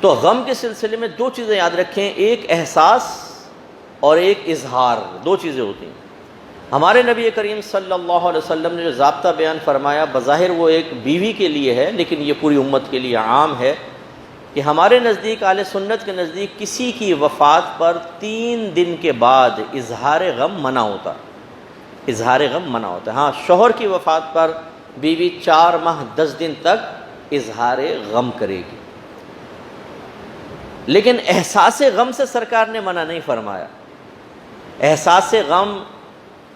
تو غم کے سلسلے میں دو چیزیں یاد رکھیں، ایک احساس اور ایک اظہار، دو چیزیں ہوتی ہیں۔ ہمارے نبی کریم صلی اللہ علیہ وسلم نے جو ضابطہ بیان فرمایا، بظاہر وہ ایک بیوی کے لیے ہے، لیکن یہ پوری امت کے لیے عام ہے کہ ہمارے نزدیک، اہل سنت کے نزدیک، کسی کی وفات پر 3 دن کے بعد اظہار غم منع ہوتا ہے، اظہار غم منع ہوتا ہے۔ ہاں، شوہر کی وفات پر بیوی 4 ماہ 10 دن تک اظہار غم کرے گی، لیکن احساس غم سے سرکار نے منع نہیں فرمایا۔ احساس غم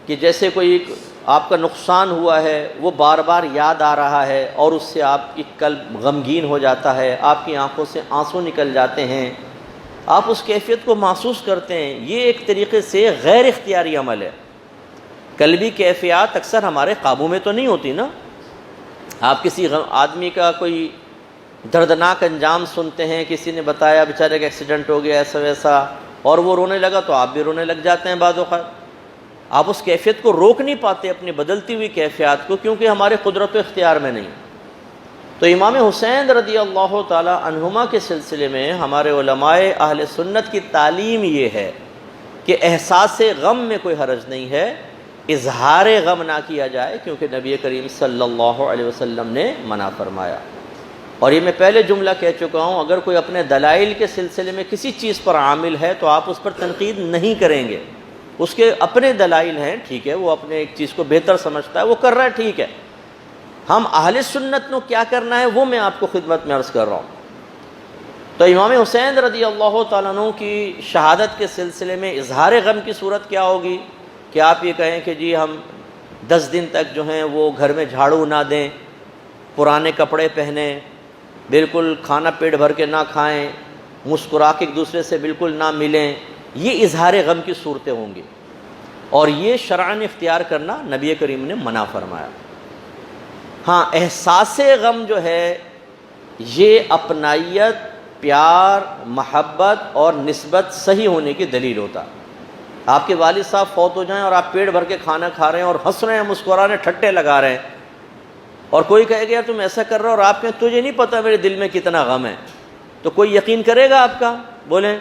کہ جیسے کوئی آپ کا نقصان ہوا ہے، وہ بار بار یاد آ رہا ہے اور اس سے آپ کی قلب غمگین ہو جاتا ہے، آپ کی آنکھوں سے آنسو نکل جاتے ہیں، آپ اس کیفیت کو محسوس کرتے ہیں، یہ ایک طریقے سے غیر اختیاری عمل ہے۔ قلبی کیفیات اکثر ہمارے قابو میں تو نہیں ہوتی نا۔ آپ کسی آدمی کا کوئی دردناک انجام سنتے ہیں، کسی نے بتایا بیچارے کا ایکسیڈنٹ ہو گیا ایسا ویسا، اور وہ رونے لگا تو آپ بھی رونے لگ جاتے ہیں بعض اوقات۔ آپ اس کیفیت کو روک نہیں پاتے، اپنی بدلتی ہوئی کیفیات کو، کیونکہ ہمارے قدرت و اختیار میں نہیں۔ تو امام حسین رضی اللہ تعالی عنہما کے سلسلے میں ہمارے علماء اہل سنت کی تعلیم یہ ہے کہ احساس غم میں کوئی حرج نہیں ہے، اظہار غم نہ کیا جائے، کیونکہ نبی کریم صلی اللہ علیہ وسلم نے منع فرمایا۔ اور یہ میں پہلے جملہ کہہ چکا ہوں، اگر کوئی اپنے دلائل کے سلسلے میں کسی چیز پر عامل ہے تو آپ اس پر تنقید نہیں کریں گے، اس کے اپنے دلائل ہیں، ٹھیک ہے، وہ اپنے ایک چیز کو بہتر سمجھتا ہے، وہ کر رہا ہے، ٹھیک ہے۔ ہم اہل سنت کو کیا کرنا ہے وہ میں آپ کو خدمت میں عرض کر رہا ہوں۔ تو امام حسین رضی اللہ تعالیٰ عنہ کی شہادت کے سلسلے میں اظہار غم کی صورت کیا ہوگی کہ آپ یہ کہیں کہ جی ہم 10 دن تک جو ہیں وہ گھر میں جھاڑو نہ دیں، پرانے کپڑے پہنیں، بالکل کھانا پیٹ بھر کے نہ کھائیں، مسکرا کے ایک دوسرے سے بالکل نہ ملیں، یہ اظہار غم کی صورتیں ہوں گی، اور یہ شرعاً اختیار کرنا نبی کریم نے منع فرمایا۔ ہاں، احساس غم جو ہے یہ اپنائیت، پیار، محبت اور نسبت صحیح ہونے کی دلیل ہوتا۔ آپ کے والد صاحب فوت ہو جائیں اور آپ پیٹ بھر کے کھانا کھا رہے ہیں اور ہنس رہے ہیں، مسکرا رہے ہیں، ٹھٹے لگا رہے ہیں، اور کوئی کہے گا یار تم ایسا کر رہے ہو اور آپ کہیں تجھے نہیں پتہ میرے دل میں کتنا غم ہے، تو کوئی یقین کرے گا آپ کا؟ بولیں،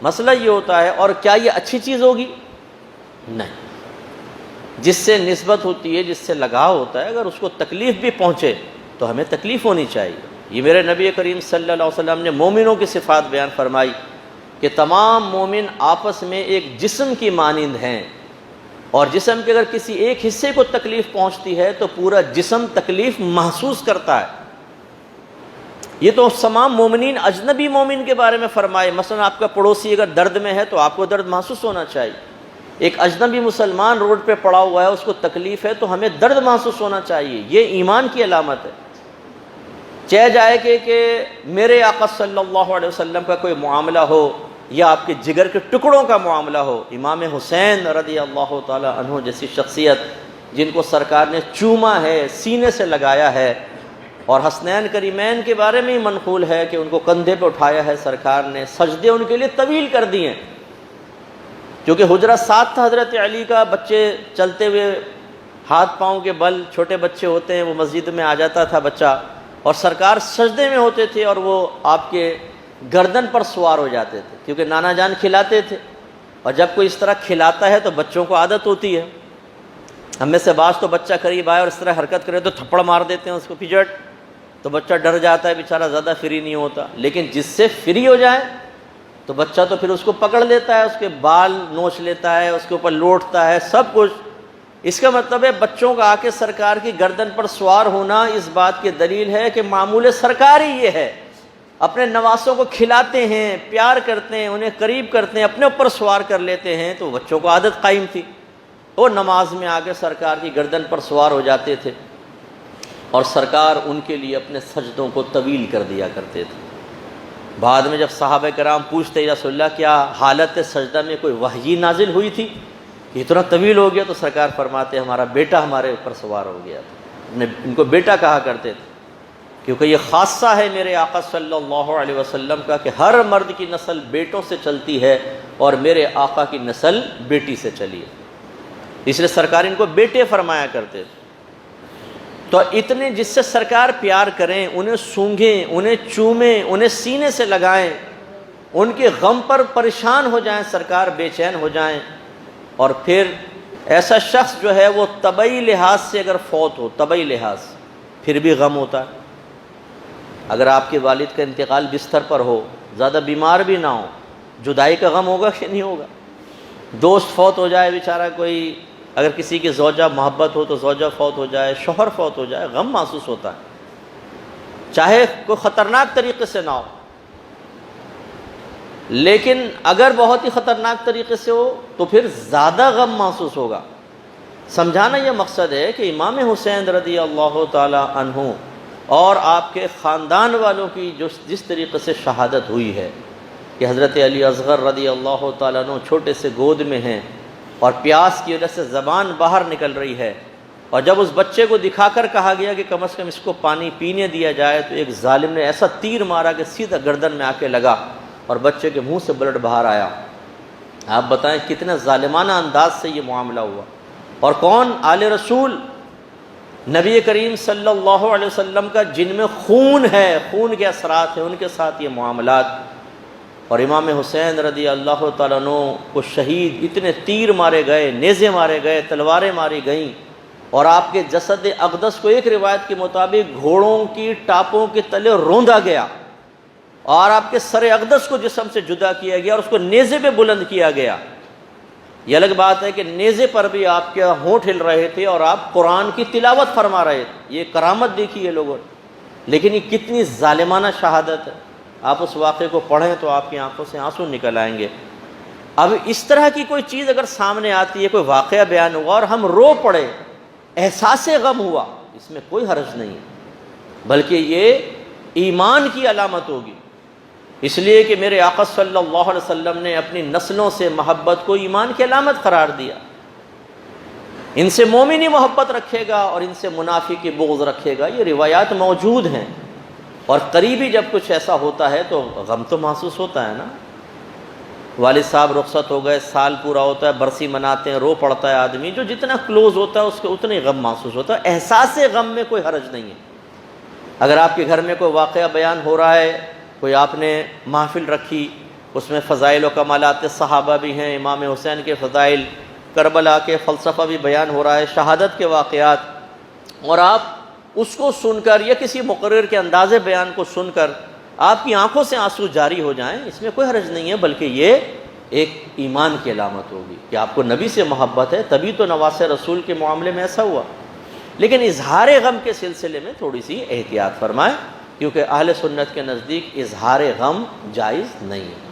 مسئلہ یہ ہوتا ہے۔ اور کیا یہ اچھی چیز ہوگی؟ نہیں۔ جس سے نسبت ہوتی ہے، جس سے لگاؤ ہوتا ہے، اگر اس کو تکلیف بھی پہنچے تو ہمیں تکلیف ہونی چاہیے۔ یہ میرے نبی کریم صلی اللہ علیہ وسلم نے مومنوں کی صفات بیان فرمائی کہ تمام مومن آپس میں ایک جسم کی مانند ہیں، اور جسم کے اگر کسی ایک حصے کو تکلیف پہنچتی ہے تو پورا جسم تکلیف محسوس کرتا ہے۔ یہ تو تمام مومنین، اجنبی مومن کے بارے میں فرمائے۔ مثلا آپ کا پڑوسی اگر درد میں ہے تو آپ کو درد محسوس ہونا چاہیے۔ ایک اجنبی مسلمان روڈ پہ پڑا ہوا ہے، اس کو تکلیف ہے تو ہمیں درد محسوس ہونا چاہیے، یہ ایمان کی علامت ہے۔ چاہے جائے کہ میرے آقا صلی اللہ علیہ وسلم کا کوئی معاملہ ہو یا آپ کے جگر کے ٹکڑوں کا معاملہ ہو، امام حسین رضی اللہ تعالی عنہ جیسی شخصیت جن کو سرکار نے چوما ہے، سینے سے لگایا ہے، اور حسنین کریمین کے بارے میں ہی منقول ہے کہ ان کو کندھے پہ اٹھایا ہے سرکار نے، سجدے ان کے لیے طویل کر دیے ہیں، کیونکہ حجرہ ساتھ تھا حضرت علی کا، بچے چلتے ہوئے ہاتھ پاؤں کے بل، چھوٹے بچے ہوتے ہیں، وہ مسجد میں آ جاتا تھا بچہ، اور سرکار سجدے میں ہوتے تھے اور وہ آپ کے گردن پر سوار ہو جاتے تھے، کیونکہ نانا جان کھلاتے تھے، اور جب کوئی اس طرح کھلاتا ہے تو بچوں کو عادت ہوتی ہے۔ ہم میں سے بعض تو بچہ قریب آئے اور اس طرح حرکت کرے تو تھپڑ مار دیتے ہیں اس کو، پجٹ، تو بچہ ڈر جاتا ہے، بیچارہ زیادہ فری نہیں ہوتا۔ لیکن جس سے فری ہو جائے تو بچہ تو پھر اس کو پکڑ لیتا ہے، اس کے بال نوچ لیتا ہے، اس کے اوپر لوٹتا ہے، سب کچھ۔ اس کا مطلب ہے بچوں کا آ کے سرکار کی گردن پر سوار ہونا اس بات کی دلیل ہے کہ معمول سرکار ہی یہ ہے، اپنے نواسوں کو کھلاتے ہیں، پیار کرتے ہیں، انہیں قریب کرتے ہیں، اپنے اوپر سوار کر لیتے ہیں، تو بچوں کو عادت قائم تھی، وہ نماز میں آ کے سرکار کی گردن پر سوار ہو جاتے تھے، اور سرکار ان کے لیے اپنے سجدوں کو طویل کر دیا کرتے تھے۔ بعد میں جب صحابہ کرام پوچھتے یا رسول اللہ کیا حالت سجدہ میں کوئی وحی نازل ہوئی تھی کہ اتنا طویل ہو گیا، تو سرکار فرماتے ہمارا بیٹا ہمارے اوپر سوار ہو گیا تھا۔ ان کو بیٹا کہا کرتے تھے، کیونکہ یہ خاصہ ہے میرے آقا صلی اللہ علیہ وسلم کا کہ ہر مرد کی نسل بیٹوں سے چلتی ہے، اور میرے آقا کی نسل بیٹی سے چلی ہے، اس لیے سرکار ان کو بیٹے فرمایا کرتے تھے۔ تو اتنے جس سے سرکار پیار کریں، انہیں سونگھیں، انہیں چومیں، انہیں سینے سے لگائیں، ان کے غم پر پریشان ہو جائیں، سرکار بے چین ہو جائیں، اور پھر ایسا شخص جو ہے وہ طبعی لحاظ سے اگر فوت ہو، طبعی لحاظ پھر بھی غم ہوتا ہے۔ اگر آپ کے والد کا انتقال بستر پر ہو، زیادہ بیمار بھی نہ ہو، جدائی کا غم ہوگا کہ نہیں ہوگا؟ دوست فوت ہو جائے بیچارہ کوئی، اگر کسی کی زوجہ محبت ہو تو زوجہ فوت ہو جائے، شوہر فوت ہو جائے، غم محسوس ہوتا ہے، چاہے کوئی خطرناک طریقے سے نہ ہو، لیکن اگر بہت ہی خطرناک طریقے سے ہو تو پھر زیادہ غم محسوس ہوگا۔ سمجھانا یہ مقصد ہے کہ امام حسین رضی اللہ تعالی عنہ اور آپ کے خاندان والوں کی جس طریقے سے شہادت ہوئی ہے کہ حضرت علی اصغر رضی اللہ تعالیٰ عنہ چھوٹے سے گود میں ہیں اور پیاس کی وجہ سے زبان باہر نکل رہی ہے، اور جب اس بچے کو دکھا کر کہا گیا کہ کم از کم اس کو پانی پینے دیا جائے تو ایک ظالم نے ایسا تیر مارا کہ سیدھا گردن میں آ کے لگا اور بچے کے منہ سے بلڈ باہر آیا۔ آپ بتائیں کتنا ظالمانہ انداز سے یہ معاملہ ہوا، اور کون؟ آل رسول نبی کریم صلی اللہ علیہ وسلم کا، جن میں خون ہے، خون کے اثرات ہیں، ان کے ساتھ یہ معاملات۔ اور امام حسین رضی اللہ تعالیٰ عنہ کو شہید، اتنے تیر مارے گئے، نیزے مارے گئے، تلواریں ماری گئیں، اور آپ کے جسد اقدس کو ایک روایت کے مطابق گھوڑوں کی ٹاپوں کے تلے روندا گیا، اور آپ کے سر اقدس کو جسم سے جدا کیا گیا اور اس کو نیزے پہ بلند کیا گیا۔ یہ الگ بات ہے کہ نیزے پر بھی آپ کے ہونٹ ہل رہے تھے اور آپ قرآن کی تلاوت فرما رہے تھے، یہ کرامت دیکھی ہے لوگوں نے، لیکن یہ کتنی ظالمانہ شہادت ہے۔ آپ اس واقعے کو پڑھیں تو آپ کی آنکھوں سے آنسو نکل آئیں گے۔ اب اس طرح کی کوئی چیز اگر سامنے آتی ہے، کوئی واقعہ بیان ہوا اور ہم رو پڑے، احساس غم ہوا، اس میں کوئی حرج نہیں ہے، بلکہ یہ ایمان کی علامت ہوگی، اس لیے کہ میرے آقا صلی اللہ علیہ وسلم نے اپنی نسلوں سے محبت کو ایمان کی علامت قرار دیا۔ ان سے مومنی محبت رکھے گا اور ان سے منافقی بغض رکھے گا، یہ روایات موجود ہیں، اور قریبی جب کچھ ایسا ہوتا ہے تو غم تو محسوس ہوتا ہے نا۔ والد صاحب رخصت ہو گئے، سال پورا ہوتا ہے، برسی مناتے ہیں، رو پڑتا ہے آدمی، جو جتنا کلوز ہوتا ہے اس کے اتنے غم محسوس ہوتا ہے۔ احساس غم میں کوئی حرج نہیں ہے۔ اگر آپ کے گھر میں کوئی واقعہ بیان ہو رہا ہے، کوئی آپ نے محفل رکھی، اس میں فضائل و کمالات صحابہ بھی ہیں، امام حسین کے فضائل، کربلا کے فلسفہ بھی بیان ہو رہا ہے، شہادت کے واقعات، اور آپ اس کو سن کر یا کسی مقرر کے انداز بیان کو سن کر آپ کی آنکھوں سے آنسو جاری ہو جائیں، اس میں کوئی حرج نہیں ہے، بلکہ یہ ایک ایمان کی علامت ہوگی کہ آپ کو نبی سے محبت ہے، تبھی تو نواس رسول کے معاملے میں ایسا ہوا۔ لیکن اظہار غم کے سلسلے میں تھوڑی سی احتیاط فرمائیں، کیونکہ اہل سنت کے نزدیک اظہار غم جائز نہیں ہے۔